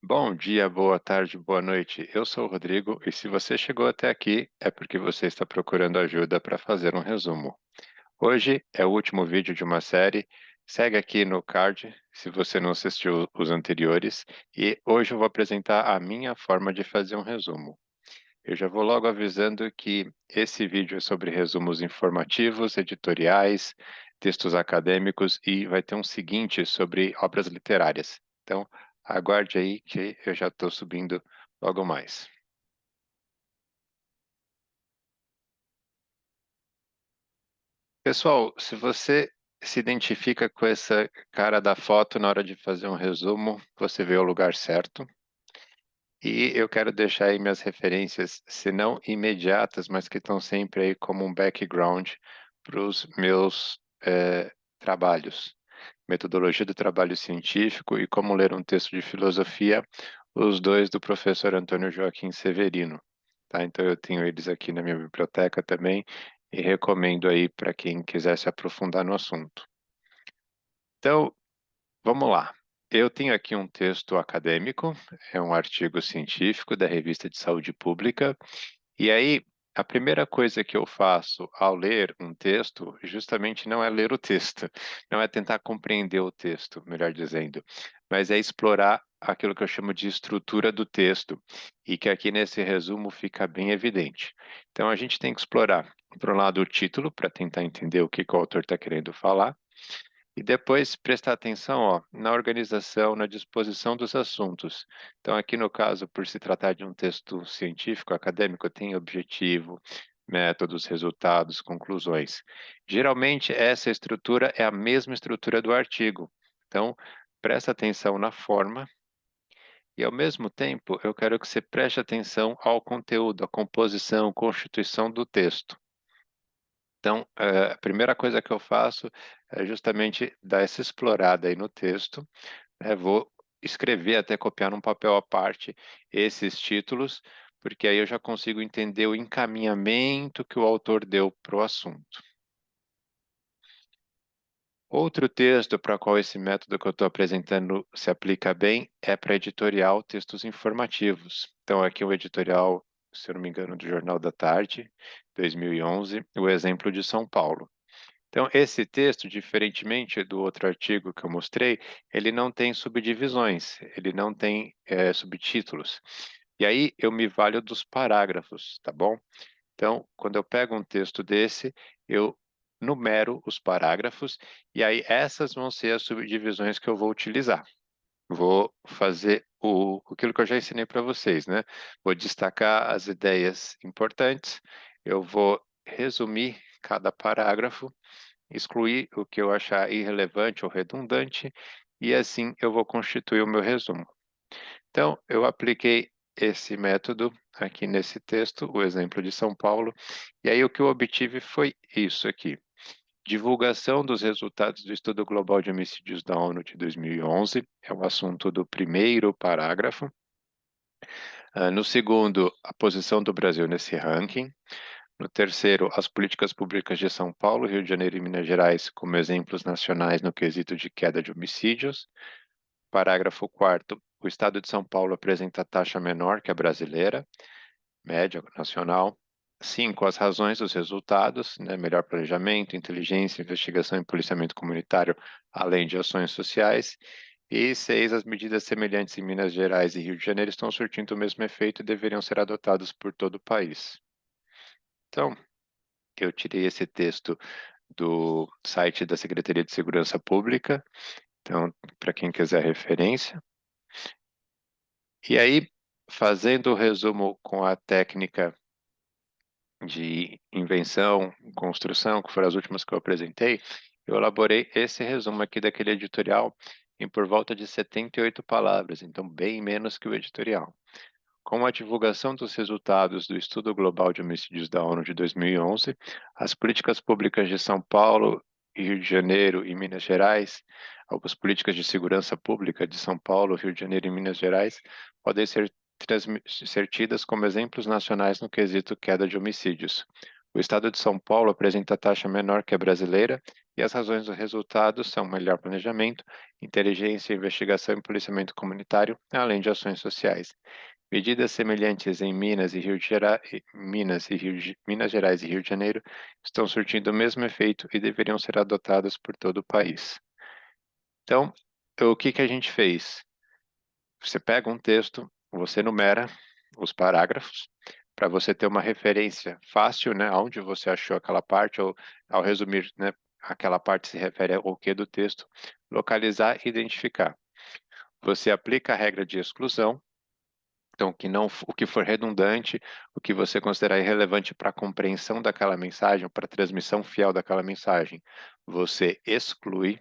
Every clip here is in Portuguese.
Bom dia, boa tarde, boa noite. Eu sou o Rodrigo e se você chegou até aqui é porque você está procurando ajuda para fazer um resumo. Hoje é o último vídeo de uma série. Segue aqui no card se você não assistiu os anteriores e hoje eu vou apresentar a minha forma de fazer um resumo. Eu já vou logo avisando que esse vídeo é sobre resumos informativos, editoriais, textos acadêmicos e vai ter um seguinte sobre obras literárias. Então, aguarde aí que eu já estou subindo logo mais. Pessoal, se você se identifica com essa cara da foto na hora de fazer um resumo, você veio ao lugar certo. E eu quero deixar aí minhas referências, se não imediatas, mas que estão sempre aí como um background para os meus trabalhos. Metodologia do trabalho científico e como ler um texto de filosofia, os dois do professor Antônio Joaquim Severino. Tá? Então eu tenho eles aqui na minha biblioteca também e recomendo aí para quem quiser se aprofundar no assunto. Então, vamos lá. Eu tenho aqui um texto acadêmico, é um artigo científico da Revista de Saúde Pública, e aí a primeira coisa que eu faço ao ler um texto, justamente não é ler o texto, não é tentar compreender o texto, melhor dizendo, mas é explorar aquilo que eu chamo de estrutura do texto, e que aqui nesse resumo fica bem evidente. Então a gente tem que explorar, por um lado, o título, para tentar entender o que que o autor está querendo falar, e depois prestar atenção, ó, na organização, na disposição dos assuntos. Então, aqui no caso, por se tratar de um texto científico, acadêmico, tem objetivo, métodos, resultados, conclusões. Geralmente, essa estrutura é a mesma estrutura do artigo. Então, presta atenção na forma e, ao mesmo tempo, eu quero que você preste atenção ao conteúdo, à composição, constituição do texto. Então, a primeira coisa que eu faço é justamente dar essa explorada aí no texto, né, vou escrever, até copiar num papel à parte esses títulos, porque aí eu já consigo entender o encaminhamento que o autor deu para o assunto. Outro texto para qual esse método que eu estou apresentando se aplica bem é para editorial textos informativos. Então, aqui o editorial, se eu não me engano, do Jornal da Tarde, 2011, o exemplo de São Paulo. Então, esse texto, diferentemente do outro artigo que eu mostrei, ele não tem subdivisões, ele não tem subtítulos. E aí eu me valho dos parágrafos, tá bom? Então, quando eu pego um texto desse, eu numero os parágrafos e aí essas vão ser as subdivisões que eu vou utilizar. Vou fazer aquilo que eu já ensinei para vocês, né? Vou destacar as ideias importantes, eu vou resumir cada parágrafo, excluir o que eu achar irrelevante ou redundante, e assim eu vou constituir o meu resumo. Então, eu apliquei esse método aqui nesse texto, o exemplo de São Paulo, e aí o que eu obtive foi isso aqui. Divulgação dos resultados do Estudo Global de Homicídios da ONU de 2011, é o assunto do primeiro parágrafo. No segundo, a posição do Brasil nesse ranking. No terceiro, as políticas públicas de São Paulo, Rio de Janeiro e Minas Gerais como exemplos nacionais no quesito de queda de homicídios. Parágrafo 4º, o Estado de São Paulo apresenta taxa menor que a brasileira, média nacional. 5, as razões dos resultados, né, melhor planejamento, inteligência, investigação e policiamento comunitário, além de ações sociais. E 6, as medidas semelhantes em Minas Gerais e Rio de Janeiro estão surtindo o mesmo efeito e deveriam ser adotadas por todo o país. Então, eu tirei esse texto do site da Secretaria de Segurança Pública, então, para quem quiser referência. E aí, fazendo o resumo com a técnica de invenção, construção, que foram as últimas que eu apresentei, eu elaborei esse resumo aqui daquele editorial em por volta de 78 palavras, então bem menos que o editorial. Com a divulgação dos resultados do Estudo Global de Homicídios da ONU de 2011, as políticas públicas de São Paulo, Rio de Janeiro e Minas Gerais, algumas políticas de segurança pública de São Paulo, Rio de Janeiro e Minas Gerais, podem ser tidas como exemplos nacionais no quesito queda de homicídios. O estado de São Paulo apresenta taxa menor que a brasileira e as razões do resultado são melhor planejamento, inteligência, investigação e policiamento comunitário, além de ações sociais. Medidas semelhantes em Minas Gerais e Rio de Janeiro estão surtindo o mesmo efeito e deveriam ser adotadas por todo o país. Então, o que que a gente fez? Você pega um texto, você numera os parágrafos, para você ter uma referência fácil, né, aonde você achou aquela parte, ou ao resumir, né, aquela parte se refere ao que do texto, localizar e identificar. Você aplica a regra de exclusão, então o que for redundante, o que você considerar irrelevante para a compreensão daquela mensagem, para a transmissão fiel daquela mensagem, você exclui.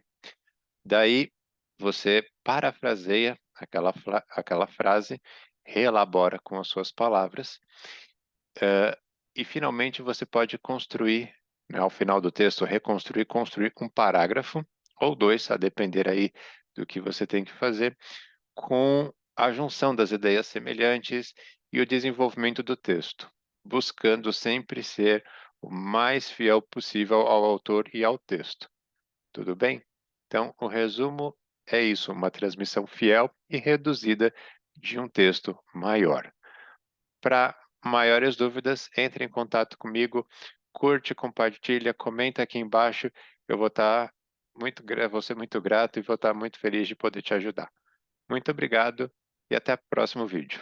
Daí você parafraseia aquela frase, reelabora com as suas palavras, e finalmente você pode construir, né, ao final do texto, construir um parágrafo, ou dois, a depender aí do que você tem que fazer, com a junção das ideias semelhantes e o desenvolvimento do texto, buscando sempre ser o mais fiel possível ao autor e ao texto. Tudo bem? Então, o resumo é isso, uma transmissão fiel e reduzida de um texto maior. Para maiores dúvidas, entre em contato comigo, curte, compartilha, comenta aqui embaixo. Eu vou ser muito grato e vou estar muito feliz de poder te ajudar. Muito obrigado e até o próximo vídeo.